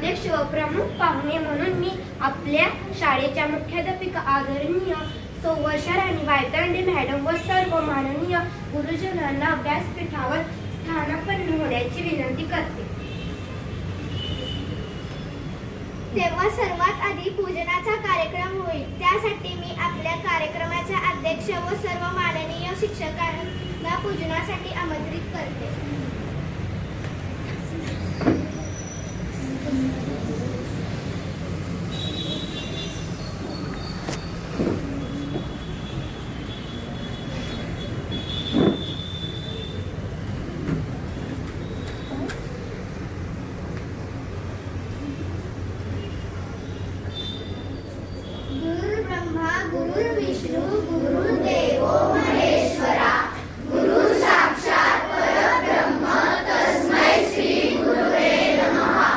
अध्यक्ष व प्रमुख पाहुणे म्हणून मी आपल्या शाळेच्या मुख्याध्यापिका आदरणीय सौ वर्षा राणी वायतंडे मॅडम व सर्व माननीय गुरुजनांना व्यासपीठावर स्थानापन्न होण्याची विनंती करते. तेव्हा सर्वात आधी पूजनाचा कार्यक्रम होईल. त्यासाठी मी आपल्या कार्यक्रमाच्या अध्यक्ष व सर्व माननीय शिक्षकांना पूजनासाठी आमंत्रित करते. गुरुर्ब्रह्मा गुरुर्विष्णू गुरुर्देवो महेश्वरा गुरु साक्षात परब्रह्म तस्मै श्री गुरुवे नमः.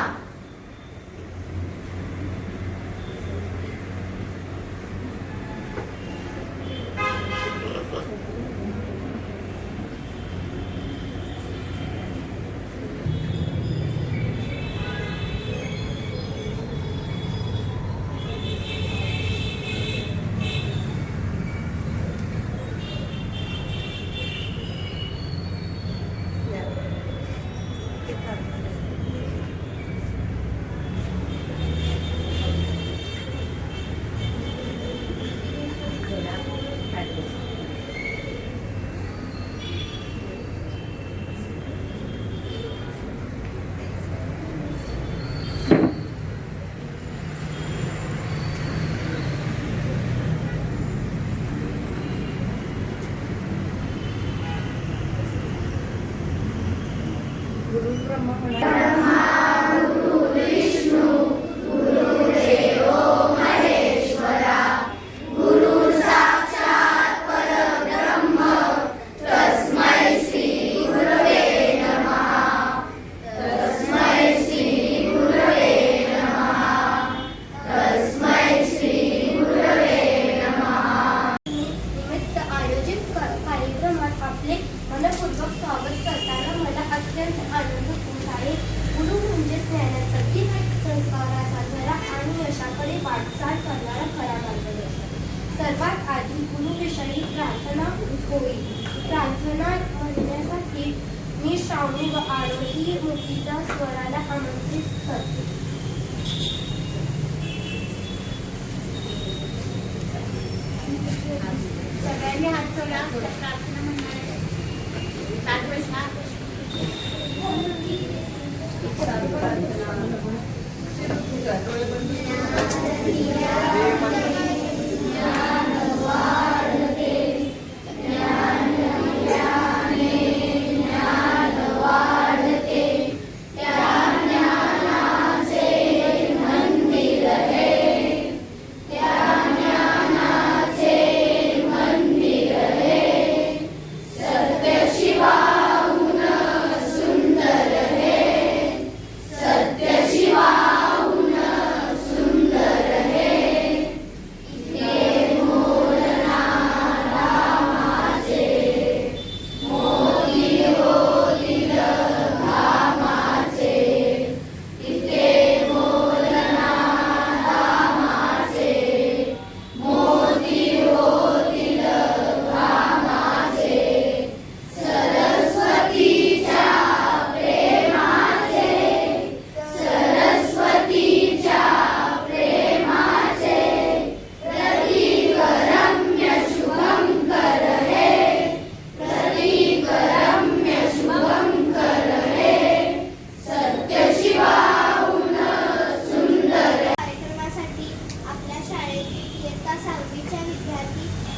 आपले मनपूर्वक स्वागत करताना मला अत्यंत आनंद होत आहे. गुरु म्हणजे ज्ञानासाठी संस्काराचा खरा आणि यशाकडे वाटचाल करणारा खरा मार्गदर्शक. सर्वात आधी गुरुविषयी प्रार्थना होईल. प्रार्थना म्हणण्यासाठी मी श्रावणी व आरोही मूर्तीच्या स्वराला आमंत्रित करते. सगळ्यांनी हात जोडा. प्रार्थना म्हणणार आहे.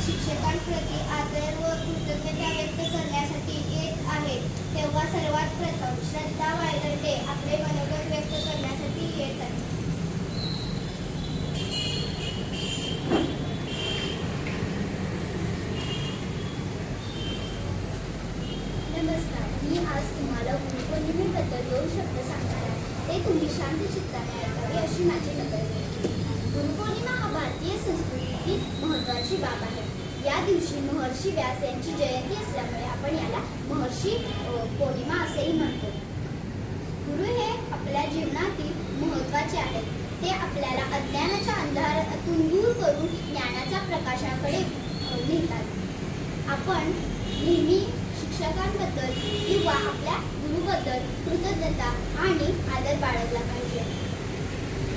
शिक्षकांप्रती आदर व कृतज्ञता व्यक्त करण्यासाठी येत आहेत. तेव्हा सर्वात प्रथम श्रद्धा वायदंडे आपले मनोगत व्यक्त करण्यासाठी येत आहेत. नमस्कार, मी आज तुम्हाला गुरुपौर्णिमेबद्दल 2 शब्द सांगणार आहे. ते तुम्ही शांत चित्ताने ऐकावे अशी माझी नम्र. गुरुपौर्णिमा हा भारतीय संस्कृतीतील महत्त्वाची बाब आहे. या दिवशी महर्षी व्यास यांची जयंती असल्यामुळे आपण याला महर्षी पौर्णिमा असेही म्हणतो. गुरु हे आपल्या जीवनातील महत्त्वाचे आहेत. ते आपल्याला अज्ञानाच्या अंधारातून दूर करून ज्ञानाच्या प्रकाशाकडे नेतात. आपण नेहमी शिक्षकांबद्दल किंवा आपल्या गुरुबद्दल कृतज्ञता आणि आदर बाळगला पाहिजे.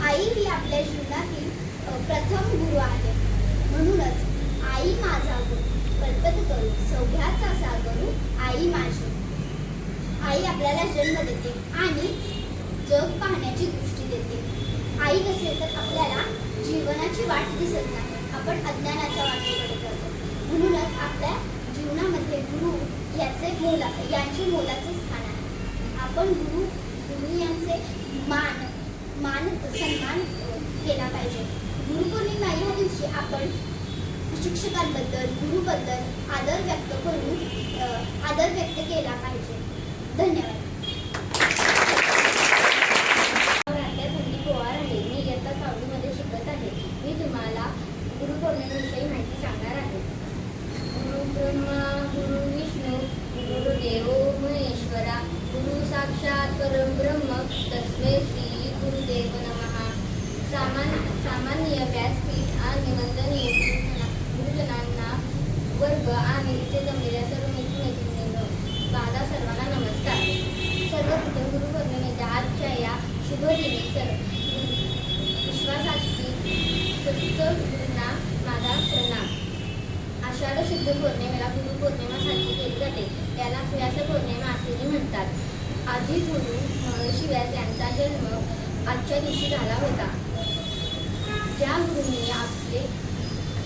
आई ही आपल्या जीवनातील प्रथम गुरु आहे. म्हणूनच आई माझा गुरु कल्पत करू सौभाग्याचा सागरू आई माझी. आई आपल्याला जन्म देते आणि जग पाहण्याची दृष्टी देते. आई नसेल तर आपल्याला जीवनाची वाट दिसत नाही. आपण अज्ञानाच्या वाटेकडे जातो. म्हणूनच आपल्या जीवनामध्ये गुरु यांचे मोलाचे स्थान आहे. आपण गुरु यांचे सन्मान केला पाहिजे. गुरुपौर्णिमा या दिवशी आपण शिक्षकांबद्दल गुरुबद्दल आदर व्यक्त केला पाहिजे. धन्यवाद. पवार आहे. मी इयत्ता 6वी मध्ये शिकत आहे. मी तुम्हाला गुरुपौर्णिमेविषयी माहिती सांगणार आहे. गुरु ब्रह्मा गुरु विष्णू गुरुदेव महेश्वरा गुरु साक्षात परब्रह्म तस्मै श्री गुरुदेव नमः. सामान्य व्यासपीठ आणि वंदनीय गुरुजनांना वर्ग आणि इथे जमलेल्या सर्व मैत्रिणींनो माझा सर्वांना नमस्कार. सर्वप्रथम गुरुपौर्णिमेच्या आजच्या या शुभदिनी विश्वासाची गुरूंना माझा प्रणाम. आषाढ शुद्ध पौर्णिमेला गुरुपौर्णिमा साजरी केली जाते. त्याला व्यास पौर्णिमा असेही म्हणतात. आदी गुरु महर्षी व्यास यांचा जन्म आजच्या दिवशी झाला होता. ज्या गुरूंनी आपले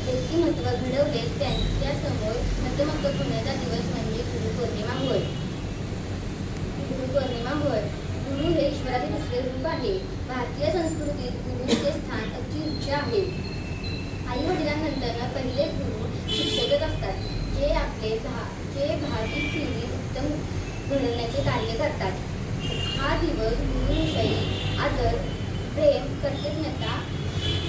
व्यक्तिमत्व घडवले त्यांच्यासमोर नतमस्तक होण्याचा दिवस म्हणजे गुरुपौर्णिमा होय. गुरु हे ईश्वराचे दुसरे रूप आहे. भारतीय संस्कृतीत गुरुचे स्थान अति उच्च आहे. आई वडिलांनंतर पहिले गुरु शिक्षकच असतात, जे भावी पिढी उत्तम घडवण्याचे कार्य करतात. हा दिवस गुरुविषयी आदर, प्रेम, कृतज्ञता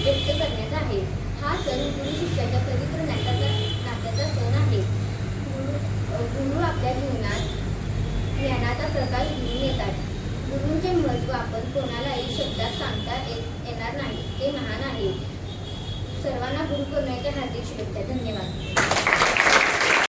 व्यक्त करण्याचा आहे. हा सण गुरु शिष्याच्या पवित्र नात्याचा सण आहे. गुरु आपल्या जीवनात ज्ञानाचा प्रकाश घेऊन येतात. गुरूंचे महत्त्व आपण कोणालाही शब्दात सांगता येणार नाही. ते महान आहे. सर्वांना गुरुपौर्णिमेच्या हार्दिक शुभेच्छा. धन्यवाद.